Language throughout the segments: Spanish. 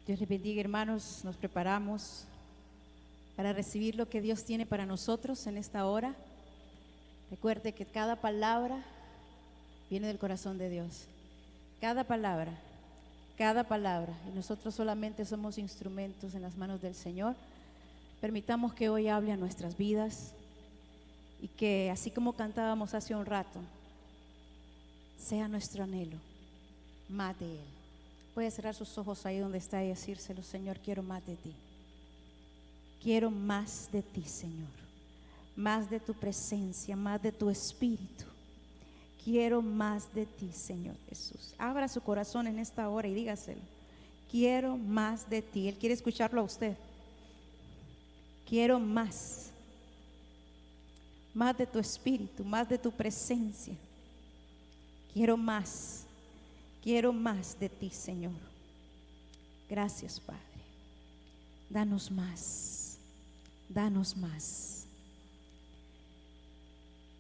Dios les bendiga, hermanos. Nos preparamos para recibir lo que Dios tiene para nosotros en esta hora. Recuerde que cada palabra viene del corazón de Dios. Cada palabra. Y nosotros solamente somos instrumentos en las manos del Señor. Permitamos que hoy hable a nuestras vidas y que, así como cantábamos hace un rato, sea nuestro anhelo más de Él. Puede cerrar sus ojos ahí donde está y decírselo: Señor, quiero más de ti. Quiero más de ti, Señor. Más de tu presencia, más de tu espíritu. Quiero más de ti, Señor Jesús. Abra su corazón en esta hora y dígaselo: quiero más de ti. Él quiere escucharlo a usted. Quiero más. Más de tu espíritu, más de tu presencia. Quiero más. Quiero más de ti, Señor. Gracias, Padre. Danos más. Danos más.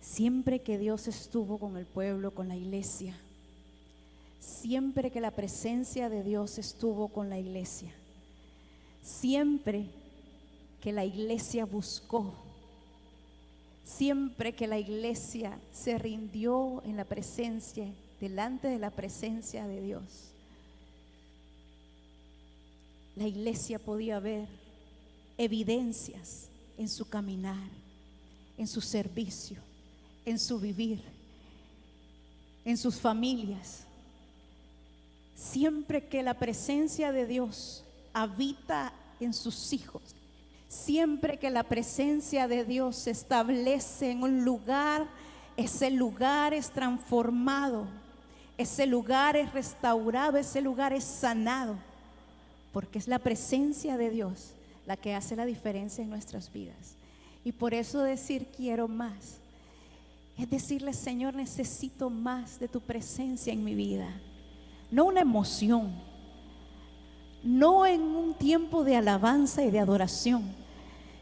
Siempre que Dios estuvo con el pueblo, con la iglesia, siempre que la presencia de Dios estuvo con la iglesia, siempre que la iglesia buscó, siempre que la iglesia se rindió en la presencia, delante de la presencia de Dios, la iglesia podía ver evidencias en su caminar, en su servicio, en su vivir, en sus familias. Siempre que la presencia de Dios habita en sus hijos, siempre que la presencia de Dios se establece en un lugar, ese lugar es transformado, ese lugar es restaurado, ese lugar es sanado, porque es la presencia de Dios la que hace la diferencia en nuestras vidas. Y por eso decir quiero más es decirle: Señor, necesito más de tu presencia en mi vida. No una emoción, no en un tiempo de alabanza y de adoración,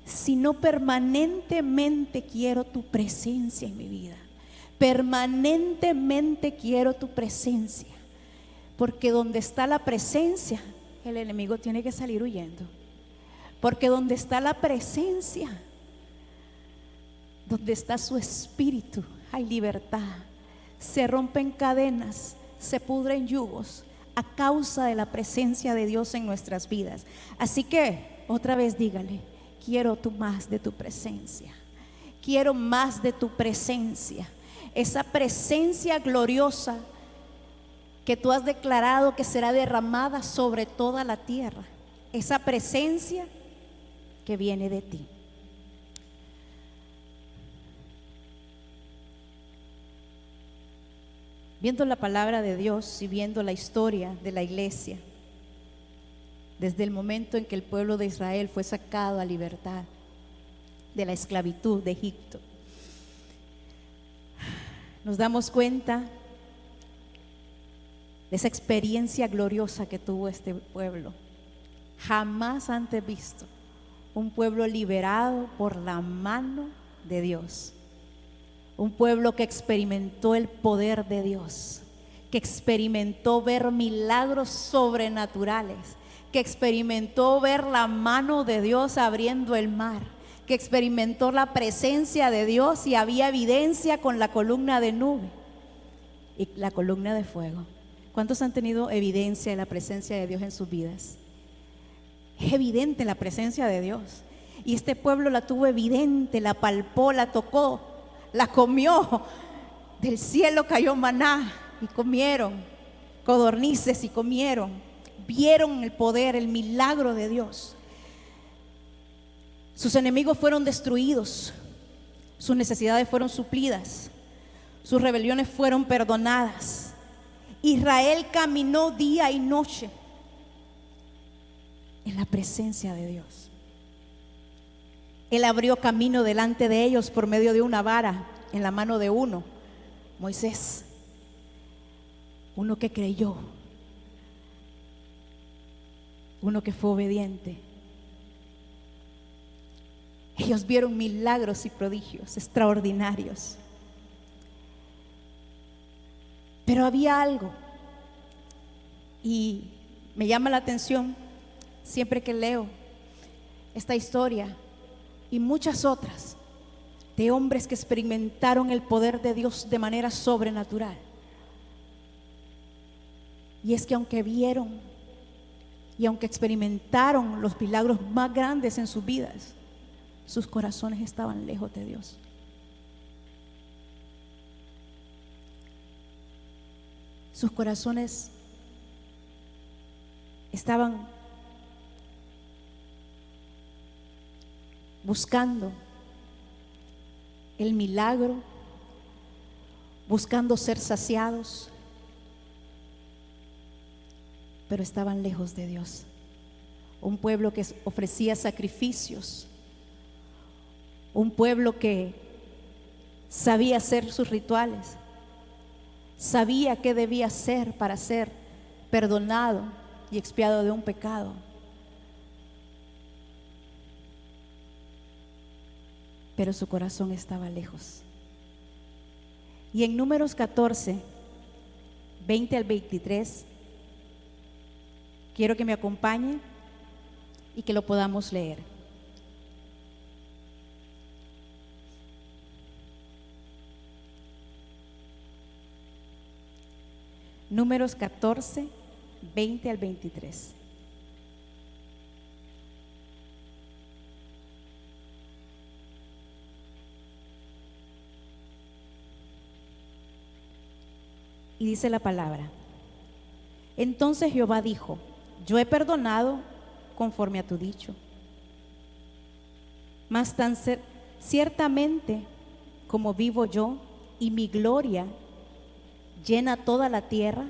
sino permanentemente quiero tu presencia en mi vida. Permanentemente quiero tu presencia, porque donde está la presencia, el enemigo tiene que salir huyendo. Porque donde está la presencia, donde está su espíritu, hay libertad. Se rompen cadenas, se pudren yugos a causa de la presencia de Dios en nuestras vidas. Así que otra vez dígale: quiero tú más de tu presencia. Quiero más de tu presencia. Esa presencia gloriosa que tú has declarado que será derramada sobre toda la tierra. Esa presencia que viene de ti. Viendo la palabra de Dios y viendo la historia de la iglesia, desde el momento en que el pueblo de Israel fue sacado a libertad de la esclavitud de Egipto, nos damos cuenta de esa experiencia gloriosa que tuvo este pueblo. Jamás antes visto un pueblo liberado por la mano de Dios. Un pueblo que experimentó el poder de Dios, que experimentó ver milagros sobrenaturales, que experimentó ver la mano de Dios abriendo el mar, que experimentó la presencia de Dios y había evidencia con la columna de nube y la columna de fuego. ¿Cuántos han tenido evidencia de la presencia de Dios en sus vidas? Es evidente la presencia de Dios, y este pueblo la tuvo evidente, la palpó, la tocó, la comió. Del cielo cayó maná y comieron, codornices y comieron. Vieron el poder, el milagro de Dios. Sus enemigos fueron destruidos, sus necesidades fueron suplidas, sus rebeliones fueron perdonadas. Israel caminó día y noche en la presencia de Dios. Él abrió camino delante de ellos por medio de una vara en la mano de uno, Moisés, uno que creyó, uno que fue obediente. Ellos vieron milagros y prodigios extraordinarios. Pero había algo, y me llama la atención siempre que leo esta historia y muchas otras de hombres que experimentaron el poder de Dios de manera sobrenatural. Y es que aunque vieron y aunque experimentaron los milagros más grandes en sus vidas, sus corazones estaban lejos de Dios. Sus corazones estaban buscando el milagro, buscando ser saciados, pero estaban lejos de Dios. Un pueblo que ofrecía sacrificios, un pueblo que sabía hacer sus rituales, sabía qué debía hacer para ser perdonado y expiado de un pecado. Pero su corazón estaba lejos. Y en Números 14, 20 al 23, quiero que me acompañe y que lo podamos leer. Números 14, 20 al 23. Y dice la palabra: entonces Jehová dijo: yo he perdonado conforme a tu dicho, mas ciertamente como vivo yo y mi gloria llena toda la tierra,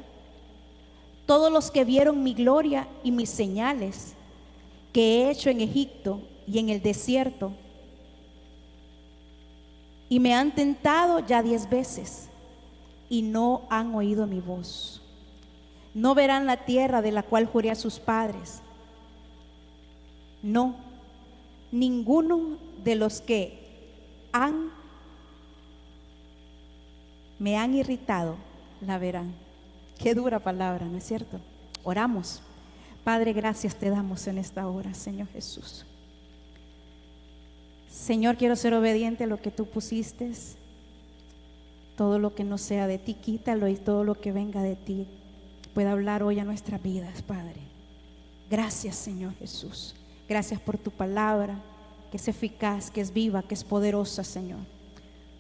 todos los que vieron mi gloria y mis señales que he hecho en Egipto y en el desierto, y me han tentado ya 10 veces y no han oído mi voz, no verán la tierra de la cual juré a sus padres. No, ninguno de los que me han irritado la verán. Qué dura palabra, ¿no es cierto? Oramos. Padre, gracias te damos en esta hora, Señor Jesús. Señor, quiero ser obediente a lo que tú pusiste. Todo lo que no sea de ti, quítalo, y todo lo que venga de ti pueda hablar hoy a nuestras vidas, Padre. Gracias, Señor Jesús. Gracias por tu palabra, que es eficaz, que es viva, que es poderosa, Señor.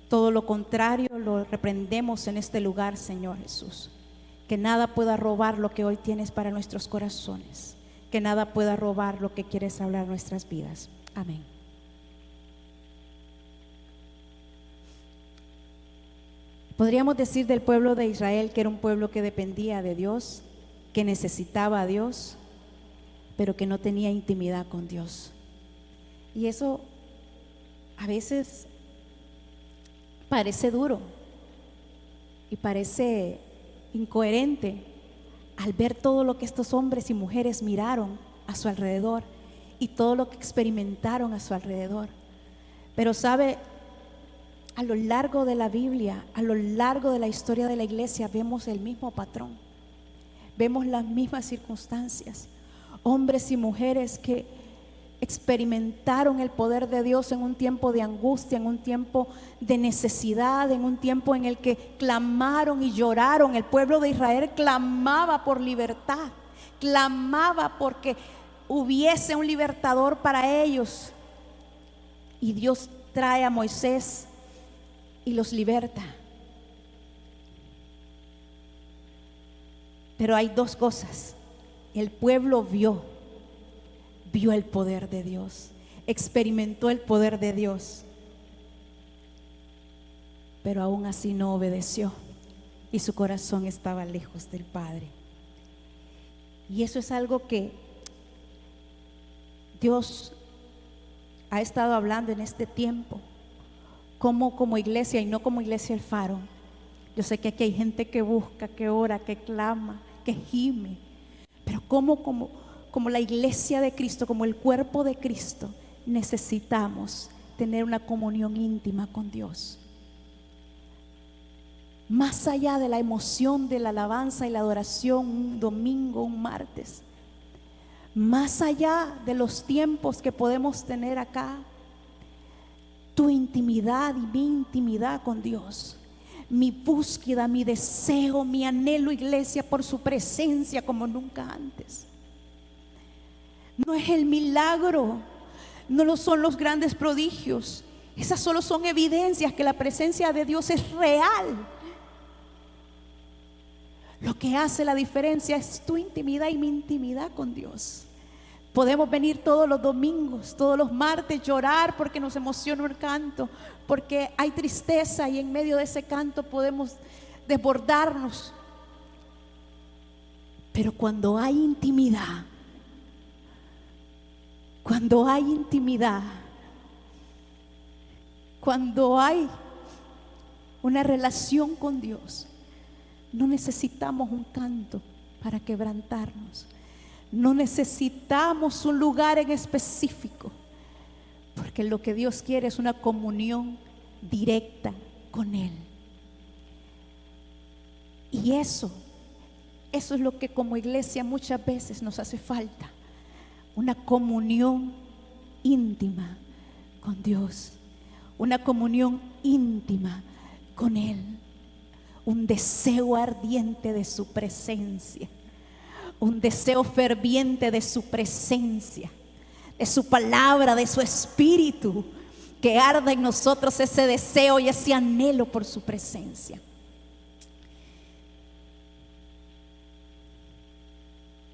Todo lo contrario lo reprendemos en este lugar, Señor Jesús. Que nada pueda robar lo que hoy tienes para nuestros corazones. Que nada pueda robar lo que quieres hablar a nuestras vidas. Amén. Podríamos decir del pueblo de Israel que era un pueblo que dependía de Dios, que necesitaba a Dios, pero que no tenía intimidad con Dios. Y eso a veces parece duro y parece incoherente al ver todo lo que estos hombres y mujeres miraron a su alrededor y todo lo que experimentaron a su alrededor. Pero sabe, a lo largo de la Biblia, a lo largo de la historia de la iglesia, vemos el mismo patrón, vemos las mismas circunstancias. Hombres y mujeres que experimentaron el poder de Dios en un tiempo de angustia, en un tiempo de necesidad, en un tiempo en el que clamaron y lloraron. El pueblo de Israel clamaba por libertad, clamaba porque hubiese un libertador para ellos. Y Dios trae a Moisés y los liberta. Pero hay dos cosas. El pueblo vio el poder de Dios, experimentó el poder de Dios, pero aún así no obedeció y su corazón estaba lejos del Padre. Y eso es algo que Dios ha estado hablando en este tiempo, como iglesia, y no como Iglesia El Faro. Yo sé que aquí hay gente que busca, que ora, que clama, que gime, pero como la iglesia de Cristo, como el cuerpo de Cristo, necesitamos tener una comunión íntima con Dios. Más allá de la emoción de la alabanza y la adoración un domingo, un martes, más allá de los tiempos que podemos tener acá, tu intimidad y mi intimidad con Dios, mi búsqueda, mi deseo, mi anhelo, iglesia, por su presencia como nunca antes. No es el milagro, no lo son los grandes prodigios, esas solo son evidencias que la presencia de Dios es real. Lo que hace la diferencia es tu intimidad y mi intimidad con Dios. Podemos venir todos los domingos, todos los martes, llorar porque nos emociona el canto, porque hay tristeza y en medio de ese canto podemos desbordarnos. Pero cuando hay intimidad, cuando hay una relación con Dios, no necesitamos un canto para quebrantarnos. No necesitamos un lugar en específico, porque lo que Dios quiere es una comunión directa con Él. Y eso es lo que como iglesia muchas veces nos hace falta, una comunión íntima con Dios, una comunión íntima con Él, un deseo ardiente de su presencia, un deseo ferviente de su presencia, de su palabra, de su espíritu, que arda en nosotros ese deseo y ese anhelo por su presencia.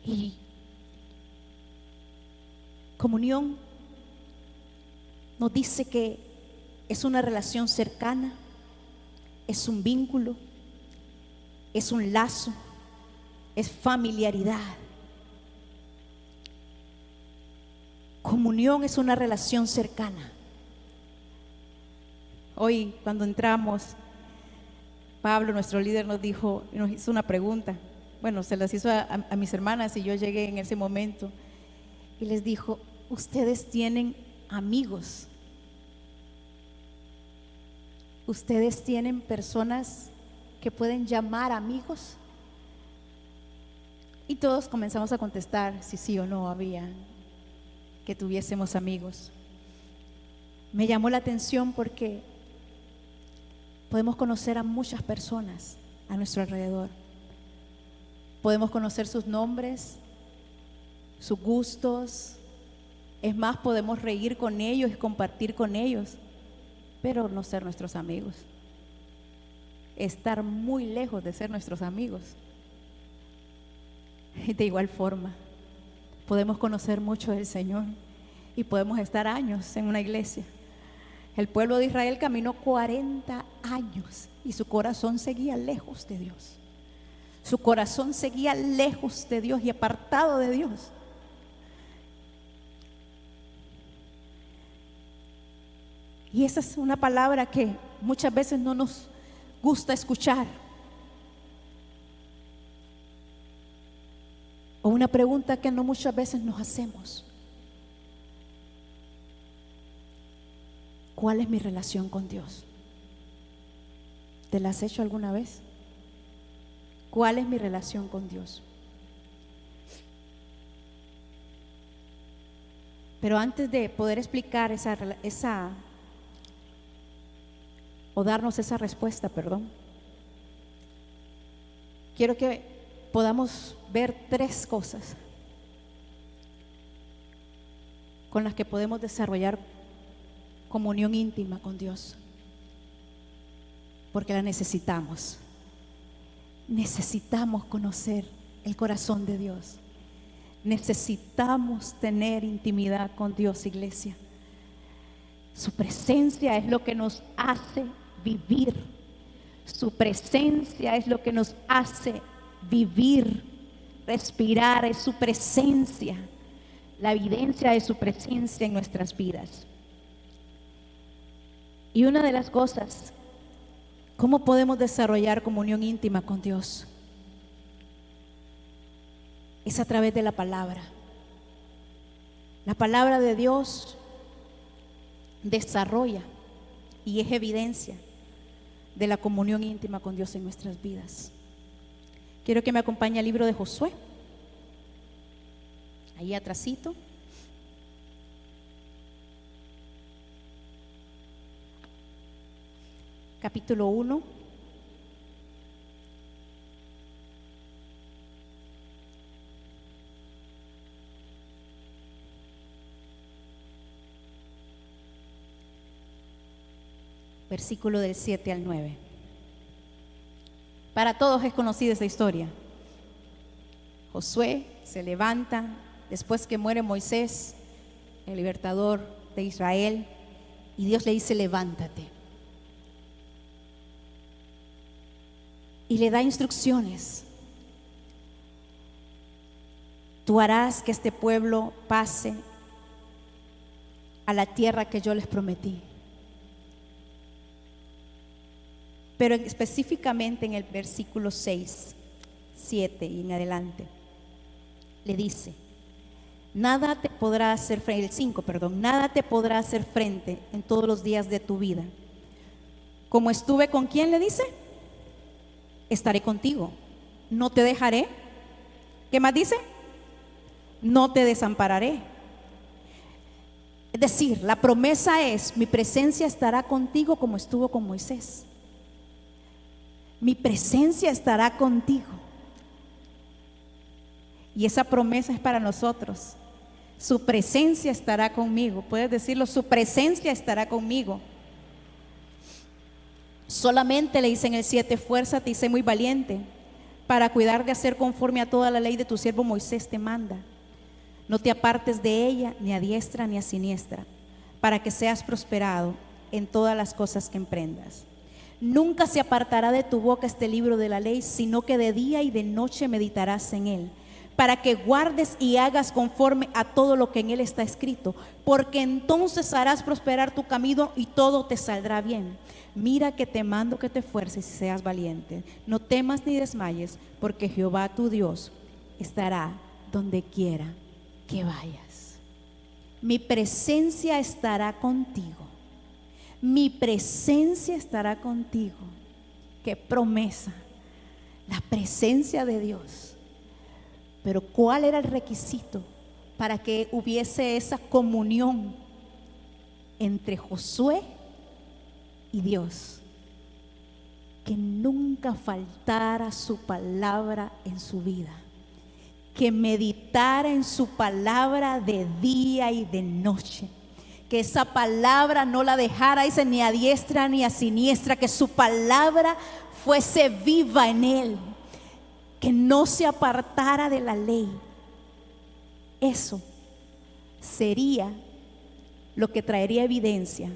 Y comunión nos dice que es una relación cercana, es un vínculo, es un lazo, es familiaridad. Comunión es una relación cercana. Hoy cuando entramos, Pablo, nuestro líder, nos hizo una pregunta. Bueno, se las hizo a mis hermanas y yo llegué en ese momento y les dijo: ustedes tienen amigos, ustedes tienen personas que pueden llamar amigos. Y todos comenzamos a contestar si sí o no había que tuviésemos amigos. Me llamó la atención porque podemos conocer a muchas personas a nuestro alrededor. Podemos conocer sus nombres, sus gustos. Es más, podemos reír con ellos y compartir con ellos, pero no ser nuestros amigos. Estar muy lejos de ser nuestros amigos. De igual forma, podemos conocer mucho del Señor y podemos estar años en una iglesia. El pueblo de Israel caminó 40 años y su corazón seguía lejos de Dios. Su corazón seguía lejos de Dios y apartado de Dios. Y esa es una palabra que muchas veces no nos gusta escuchar. O una pregunta que no muchas veces nos hacemos: ¿cuál es mi relación con Dios? ¿Te la has hecho alguna vez? ¿Cuál es mi relación con Dios? Pero antes de poder explicar o darnos esa respuesta, quiero que podamos ver 3 cosas con las que podemos desarrollar comunión íntima con Dios, porque la necesitamos. Necesitamos conocer el corazón de Dios. Necesitamos tener intimidad con Dios, iglesia. Su presencia es lo que nos hace vivir. Su presencia es lo que nos hace vivir, respirar. Es su presencia, la evidencia de su presencia en nuestras vidas. Y una de las cosas, ¿cómo podemos desarrollar comunión íntima con Dios? Es a través de la palabra. La palabra de Dios desarrolla y es evidencia de la comunión íntima con Dios en nuestras vidas. Quiero que me acompañe al libro de Josué. ahí atrasito. Capítulo 1. Versículo del 7 al 9. Para todos es conocida esta historia. Josué se levanta después que muere Moisés, el libertador de Israel, y Dios le dice: levántate. Y le da instrucciones. Tú harás que este pueblo pase a la tierra que yo les prometí. Pero específicamente en el versículo 6, 7 y en adelante, le dice: nada te podrá hacer frente, el 5, perdón, nada te podrá hacer frente en todos los días de tu vida. Como estuve con quién, le dice, estaré contigo, no te dejaré. ¿Qué más dice? No te desampararé. Es decir, la promesa es: mi presencia estará contigo como estuvo con Moisés. Mi presencia estará contigo. Y esa promesa es para nosotros. Su presencia estará conmigo. Puedes decirlo: su presencia estará conmigo. Solamente le dice en el 7: esfuérzate y sé muy valiente para cuidar de hacer conforme a toda la ley de tu siervo Moisés te manda. No te apartes de ella ni a diestra ni a siniestra, para que seas prosperado en todas las cosas que emprendas. Nunca se apartará de tu boca este libro de la ley, sino que de día y de noche meditarás en él, para que guardes y hagas conforme a todo lo que en él está escrito, porque entonces harás prosperar tu camino y todo te saldrá bien. Mira que te mando que te esfuerces y seas valiente. No temas ni desmayes, porque Jehová tu Dios estará donde quiera que vayas. Mi presencia estará contigo. Mi presencia estará contigo. Qué promesa, la presencia de Dios. Pero ¿cuál era el requisito para que hubiese esa comunión entre Josué y Dios? Que nunca faltara su palabra en su vida, que meditara en su palabra de día y de noche, que esa palabra no la dejara, dice, ni a diestra ni a siniestra, que su palabra fuese viva en él, que no se apartara de la ley. Eso sería lo que traería evidencia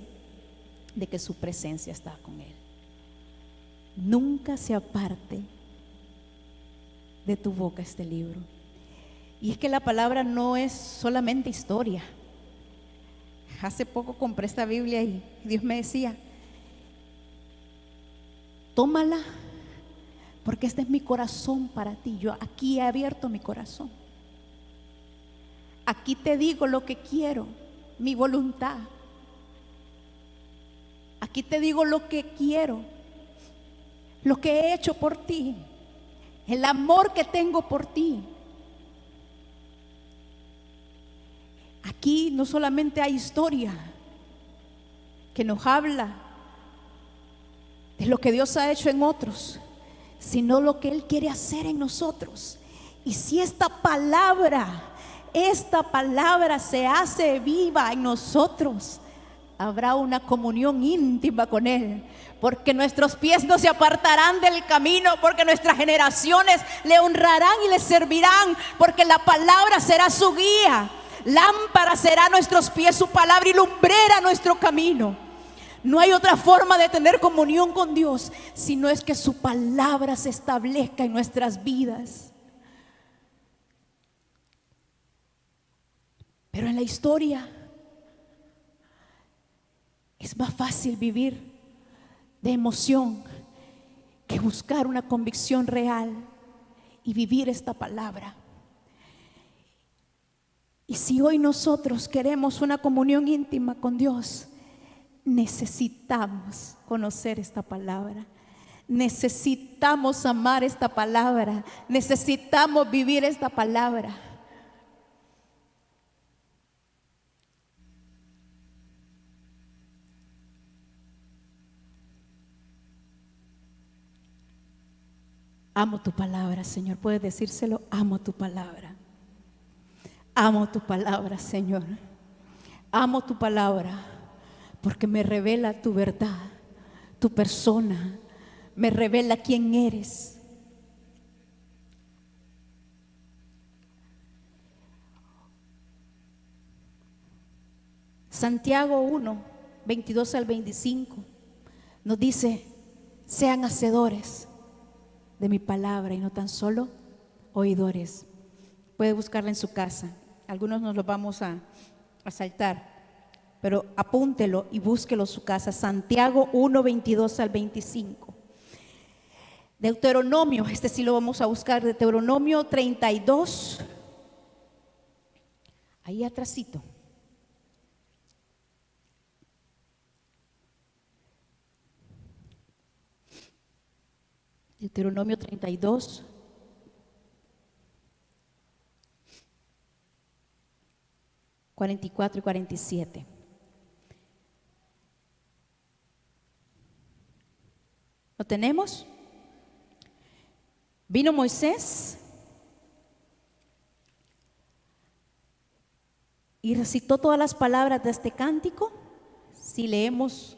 de que su presencia está con él. Nunca se aparte de tu boca este libro. Y es que la palabra no es solamente historia. Hace poco compré esta Biblia y Dios me decía: tómala, porque este es mi corazón para ti. Yo aquí he abierto mi corazón. Aquí te digo lo que quiero, mi voluntad. Aquí te digo lo que quiero, lo que he hecho por ti, el amor que tengo por ti. Aquí no solamente hay historia que nos habla de lo que Dios ha hecho en otros, sino lo que Él quiere hacer en nosotros. Y si esta palabra se hace viva en nosotros, habrá una comunión íntima con Él, porque nuestros pies no se apartarán del camino, porque nuestras generaciones le honrarán y le servirán, porque la palabra será su guía. Lámpara será a nuestros pies su palabra y lumbrera nuestro camino. No hay otra forma de tener comunión con Dios, sino es que su palabra se establezca en nuestras vidas. Pero en la historia es más fácil vivir de emoción que buscar una convicción real y vivir esta palabra. Y si hoy nosotros queremos una comunión íntima con Dios, necesitamos conocer esta palabra, necesitamos amar esta palabra, necesitamos vivir esta palabra. Amo tu palabra, Señor. Puedes decírselo, amo tu palabra. Amo tu palabra, Señor. Amo tu palabra porque me revela tu verdad, tu persona, me revela quién eres. Santiago 1, 22 al 25 nos dice: sean hacedores de mi palabra y no tan solo oidores. Puede buscarla en su casa. Algunos nos lo vamos a saltar, pero apúntelo y búsquelo en su casa. Santiago 1, 22 al 25. Deuteronomio, este sí lo vamos a buscar, Deuteronomio 32, ahí atrásito. Deuteronomio 32, 44 y 47. ¿Lo tenemos? Vino Moisés y recitó todas las palabras de este cántico. Si leemos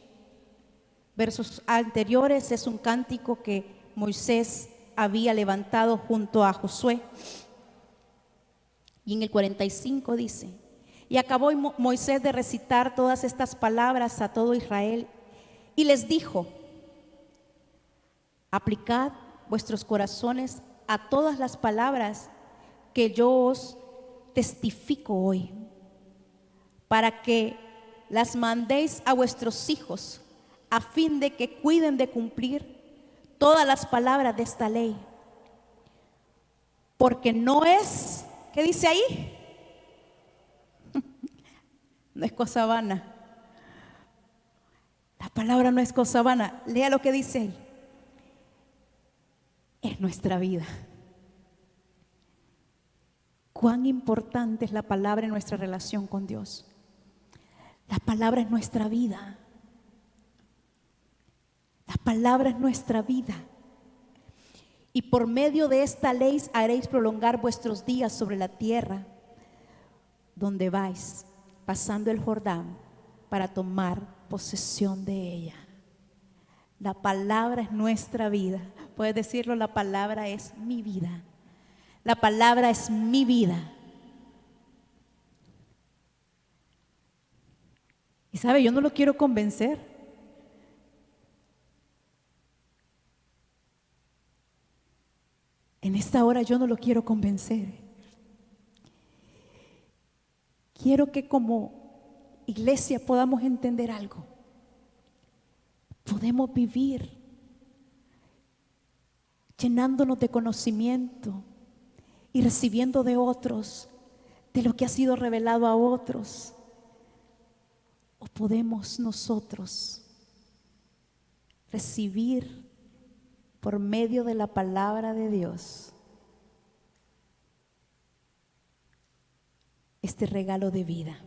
versos anteriores, es un cántico que Moisés había levantado junto a Josué. Y en el 45 dice: y acabó Moisés de recitar todas estas palabras a todo Israel y les dijo: aplicad vuestros corazones a todas las palabras que yo os testifico hoy, para que las mandéis a vuestros hijos, a fin de que cuiden de cumplir todas las palabras de esta ley. Porque no es, ¿qué dice ahí? No es cosa vana. La palabra no es cosa vana. Lea lo que dice ahí. Es nuestra vida. Cuán importante es la palabra en nuestra relación con Dios. La palabra es nuestra vida. La palabra es nuestra vida. Y por medio de esta ley haréis prolongar vuestros días sobre la tierra donde vais, pasando el Jordán para tomar posesión de ella. La palabra es nuestra vida. Puedes decirlo, la palabra es mi vida. La palabra es mi vida. Y sabe, yo no lo quiero convencer. En esta hora yo no lo quiero convencer. Quiero que como iglesia podamos entender algo. Podemos vivir llenándonos de conocimiento y recibiendo de otros, de lo que ha sido revelado a otros. O podemos nosotros recibir por medio de la palabra de Dios este regalo de vida.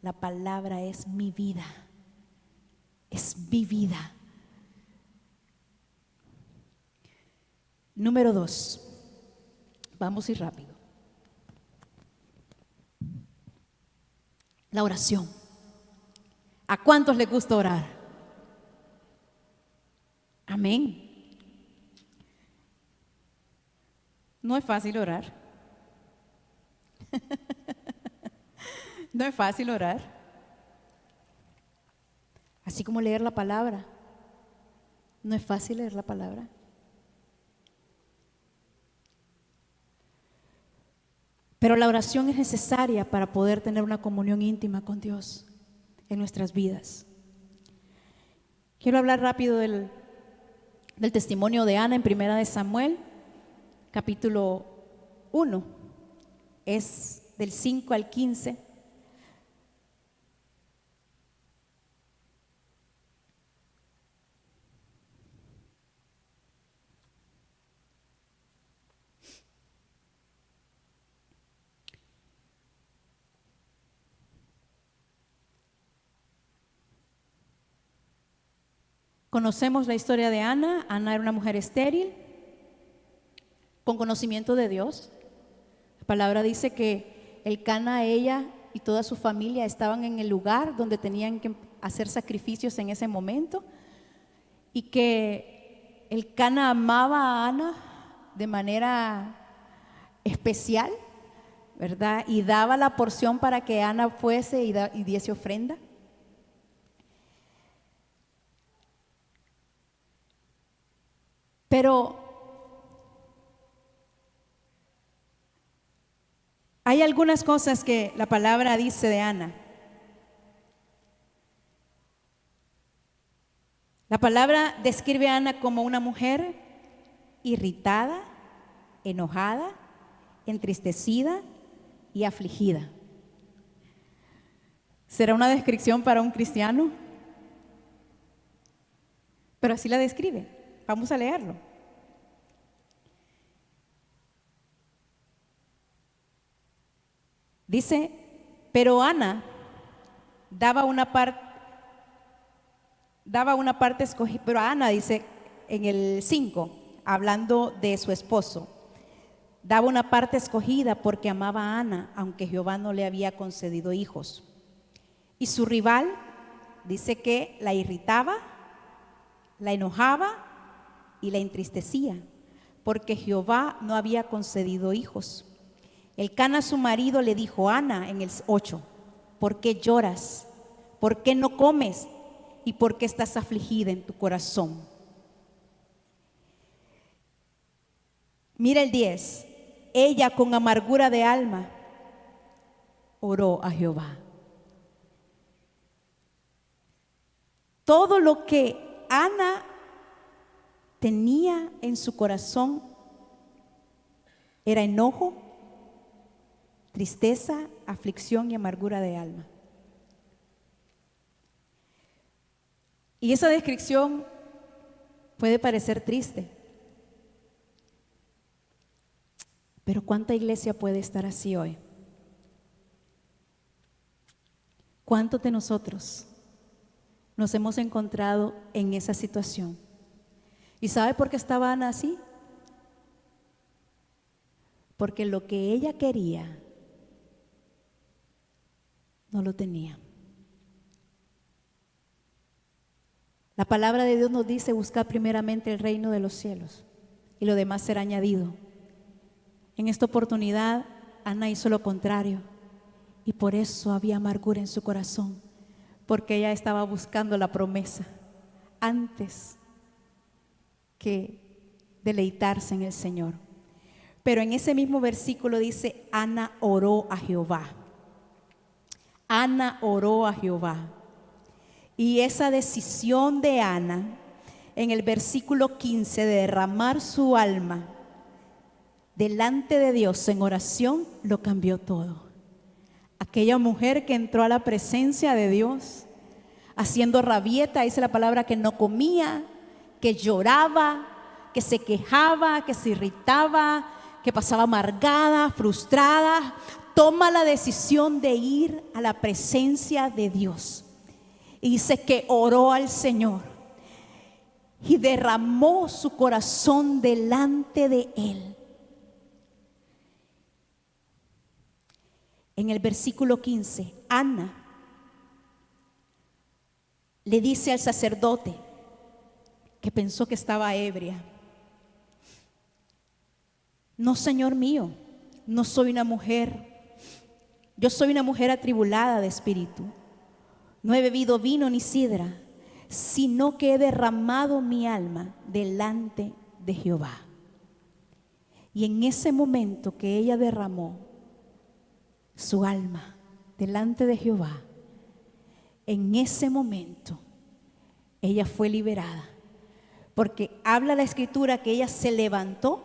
La palabra es mi vida. Es mi vida. Número 2. Vamos a ir rápido. La oración. ¿A cuántos les gusta orar? Amén. No es fácil orar. No es fácil orar. Así como leer la palabra. No es fácil leer la palabra. Pero la oración es necesaria para poder tener una comunión íntima con Dios en nuestras vidas. Quiero hablar rápido del testimonio de Ana en 1 de Samuel, capítulo 1. Es del 5 al 15. Conocemos la historia de Ana. Ana era una mujer estéril con conocimiento de Dios. La palabra dice que Elcana, ella y toda su familia estaban en el lugar donde tenían que hacer sacrificios en ese momento, y que Elcana amaba a Ana de manera especial, ¿verdad? Y daba la porción para que Ana fuese y diese ofrenda. Pero hay algunas cosas que la palabra dice de Ana. La palabra describe a Ana como una mujer irritada, enojada, entristecida y afligida. ¿Será una descripción para un cristiano? Pero así la describe. Vamos a leerlo. Dice, pero Ana daba una parte escogida, pero Ana dice en el 5, hablando de su esposo, daba una parte escogida porque amaba a Ana, aunque Jehová no le había concedido hijos. Y su rival dice que la irritaba, la enojaba y la entristecía, porque Jehová no había concedido hijos. Elcana, su marido, le dijo a Ana en el 8, ¿por qué lloras? ¿Por qué no comes? ¿Y por qué estás afligida en tu corazón? Mira el 10. Ella con amargura de alma oró a Jehová. Todo lo que Ana tenía en su corazón era enojo, tristeza, aflicción y amargura de alma. Y esa descripción puede parecer triste, pero ¿cuánta iglesia puede estar así hoy? ¿Cuántos de nosotros nos hemos encontrado en esa situación? ¿Y sabe por qué estaba Ana así? Porque lo que ella quería no lo tenía. La palabra de Dios nos dice: buscad primeramente el reino de los cielos y lo demás será añadido. En esta oportunidad Ana hizo lo contrario, y por eso había amargura en su corazón, porque ella estaba buscando la promesa antes que deleitarse en el Señor. Pero en ese mismo versículo dice: Ana oró a Jehová. Ana oró a Jehová. Y esa decisión de Ana en el versículo 15 de derramar su alma delante de Dios en oración lo cambió todo. Aquella mujer que entró a la presencia de Dios haciendo rabieta, dice la palabra, que no comía, que lloraba, que se quejaba, que se irritaba, que pasaba amargada, frustrada, toma la decisión de ir a la presencia de Dios. Y dice que oró al Señor y derramó su corazón delante de Él. En el versículo 15, Ana le dice al sacerdote, que pensó que estaba ebria: no, Señor mío, no soy una mujer, yo soy una mujer atribulada de espíritu. No he bebido vino ni sidra, sino que he derramado mi alma delante de Jehová. Y en ese momento que ella derramó su alma delante de Jehová, en ese momento ella fue liberada, porque habla la escritura que ella se levantó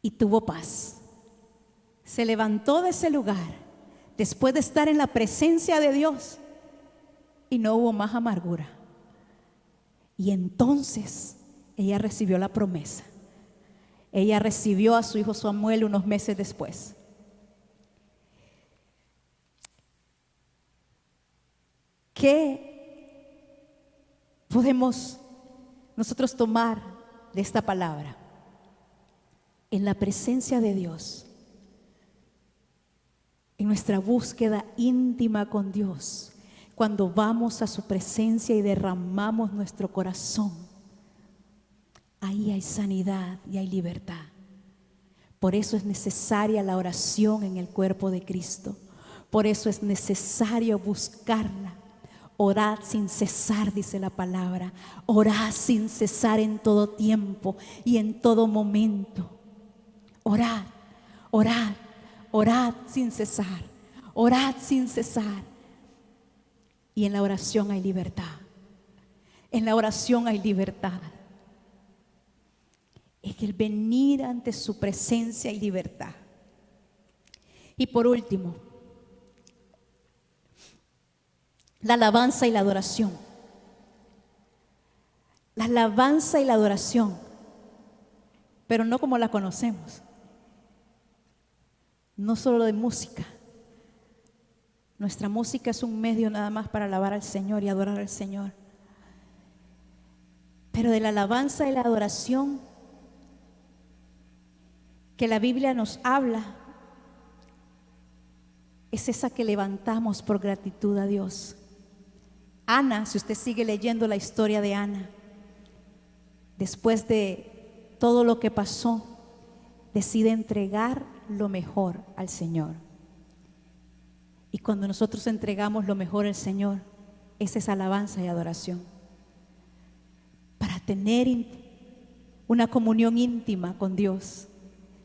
y tuvo paz. Se levantó de ese lugar después de estar en la presencia de Dios y no hubo más amargura. Y entonces ella recibió la promesa. Ella recibió a su hijo Samuel unos meses después. ¿Qué podemos nosotros tomar de esta palabra en la presencia de Dios, en nuestra búsqueda íntima con Dios, cuando vamos a su presencia y derramamos nuestro corazón, ahí hay sanidad y hay libertad. Por eso es necesaria la oración en el cuerpo de Cristo. Por eso es necesario buscarla. Orad sin cesar, dice la palabra. Orad sin cesar en todo tiempo y en todo momento. Orad, orad, orad sin cesar. Orad sin cesar. Y en la oración hay libertad. En la oración hay libertad. En el venir ante su presencia y libertad. Y por último, la alabanza y la adoración. La alabanza y la adoración, pero no como la conocemos. No solo de música. Nuestra música es un medio nada más para alabar al Señor y adorar al Señor. Pero de la alabanza y la adoración que la Biblia nos habla es esa que levantamos por gratitud a Dios. Ana, si usted sigue leyendo la historia de Ana, después de todo lo que pasó, decide entregar lo mejor al Señor. Y cuando nosotros entregamos lo mejor al Señor, esa es alabanza y adoración. Para tener una comunión íntima con Dios,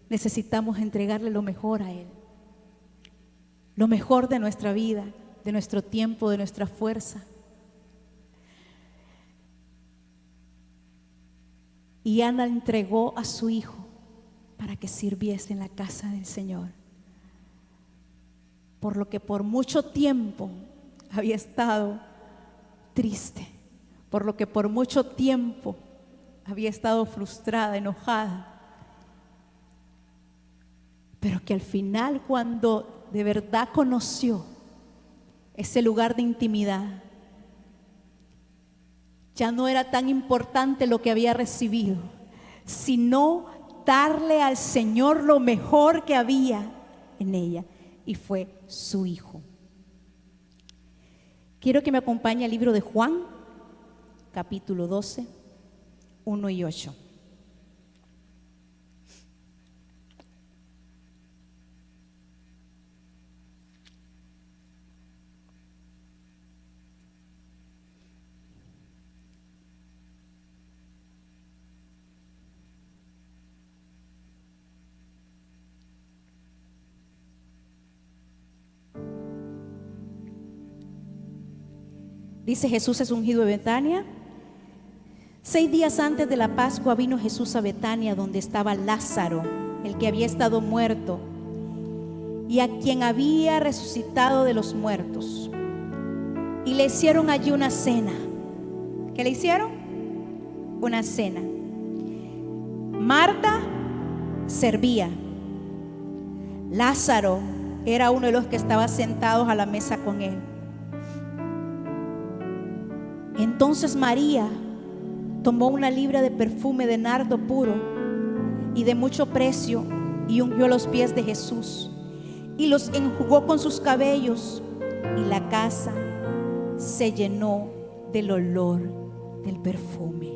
necesitamos entregarle lo mejor a Él. Lo mejor de nuestra vida, de nuestro tiempo, de nuestra fuerza. Y Ana entregó a su hijo para que sirviese en la casa del Señor. Por lo que por mucho tiempo había estado triste. Por lo que por mucho tiempo había estado frustrada, enojada. Pero que al final, cuando de verdad conoció ese lugar de intimidad, ya no era tan importante lo que había recibido, sino darle al Señor lo mejor que había en ella, y fue su hijo. Quiero que me acompañe al libro de Juan, capítulo 12, 1 y 8. Dice: Jesús es ungido de Betania. 6 días antes de la Pascua vino Jesús a Betania, donde estaba Lázaro, el que había estado muerto, y a quien había resucitado de los muertos. Y le hicieron allí una cena. ¿Qué le hicieron? Una cena. Marta servía. Lázaro era uno de los que estaba sentados a la mesa con él. Entonces María tomó una libra de perfume de nardo puro y de mucho precio y ungió los pies de Jesús y los enjugó con sus cabellos, y la casa se llenó del olor del perfume.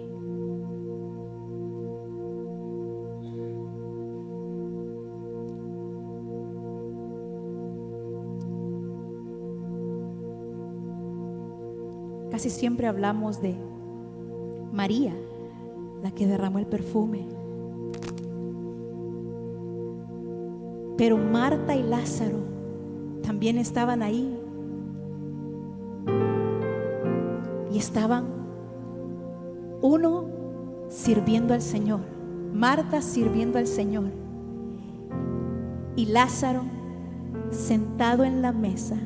Casi siempre hablamos de María, la que derramó el perfume. Pero Marta y Lázaro también estaban ahí. Y estaban uno sirviendo al Señor, Marta sirviendo al Señor, y Lázaro sentado en la mesa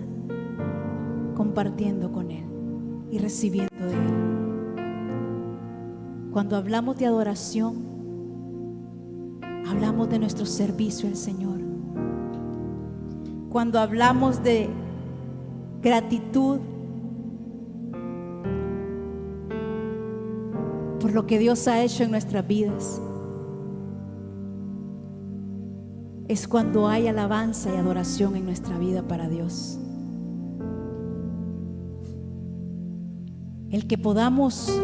compartiendo con Él y recibiendo de Él. Cuando hablamos de adoración, hablamos de nuestro servicio al Señor. Cuando hablamos de gratitud, por lo que Dios ha hecho en nuestras vidas, es cuando hay alabanza y adoración en nuestra vida para Dios. El que podamos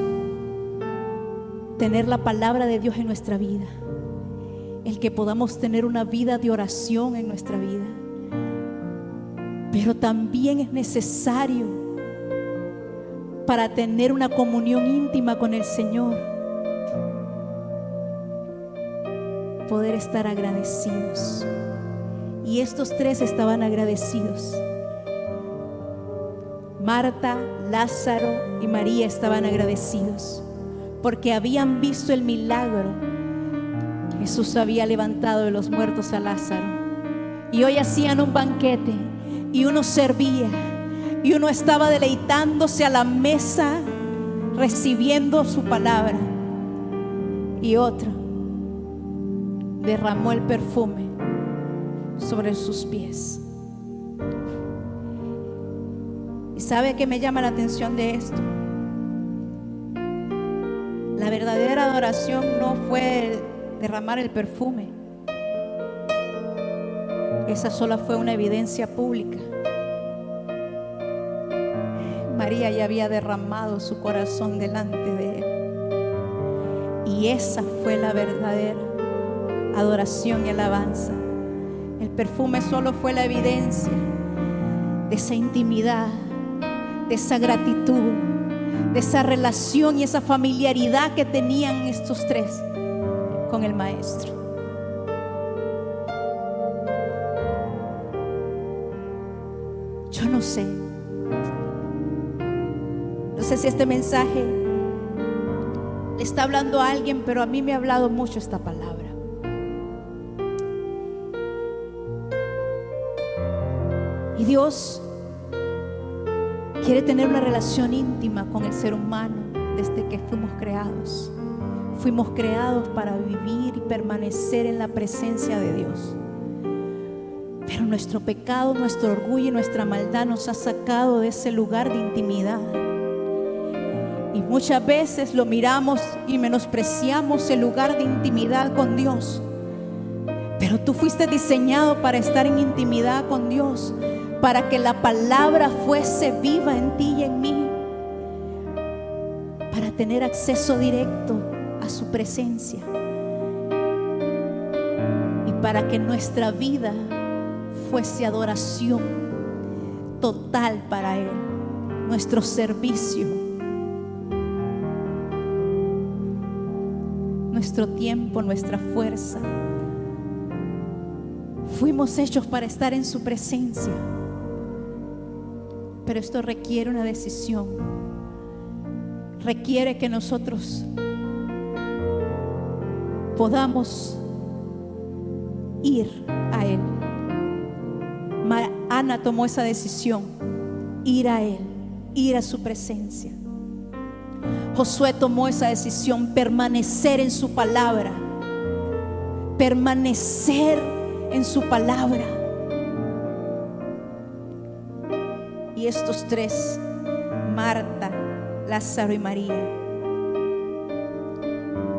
tener la palabra de Dios en nuestra vida, el que podamos tener una vida de oración en nuestra vida, pero también es necesario para tener una comunión íntima con el Señor, poder estar agradecidos. Y estos tres estaban agradecidos. Marta, Lázaro y María estaban agradecidos porque habían visto el milagro. Jesús había levantado de los muertos a Lázaro y hoy hacían un banquete y uno servía y uno estaba deleitándose a la mesa recibiendo su palabra, y otro derramó el perfume sobre sus pies. ¿Y sabe qué me llama la atención de esto? La verdadera adoración no fue derramar el perfume. Esa sola fue una evidencia pública. María ya había derramado su corazón delante de él, y esa fue la verdadera adoración y alabanza. El perfume solo fue la evidencia de esa intimidad, de esa gratitud, de esa relación y esa familiaridad que tenían estos tres con el Maestro. Yo no sé si este mensaje le está hablando a alguien, pero a mí me ha hablado mucho esta palabra. Y Dios quiere tener una relación íntima con el ser humano desde que fuimos creados. Fuimos creados para vivir y permanecer en la presencia de Dios. Pero nuestro pecado, nuestro orgullo y nuestra maldad nos ha sacado de ese lugar de intimidad. Y muchas veces lo miramos y menospreciamos el lugar de intimidad con Dios. Pero tú fuiste diseñado para estar en intimidad con Dios, para que la palabra fuese viva en ti y en mí, para tener acceso directo a su presencia y para que nuestra vida fuese adoración total para Él, nuestro servicio, nuestro tiempo, nuestra fuerza. Fuimos hechos para estar en su presencia, pero esto requiere una decisión. Requiere que nosotros podamos ir a Él. Ana tomó esa decisión, ir a Él, ir a su presencia. Josué tomó esa decisión, permanecer en su palabra, permanecer en su palabra. Y estos tres, Marta, Lázaro y María,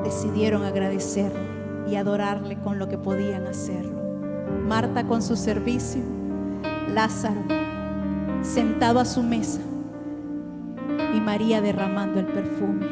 decidieron agradecerle y adorarle con lo que podían hacerlo. Marta con su servicio, Lázaro sentado a su mesa y María derramando el perfume.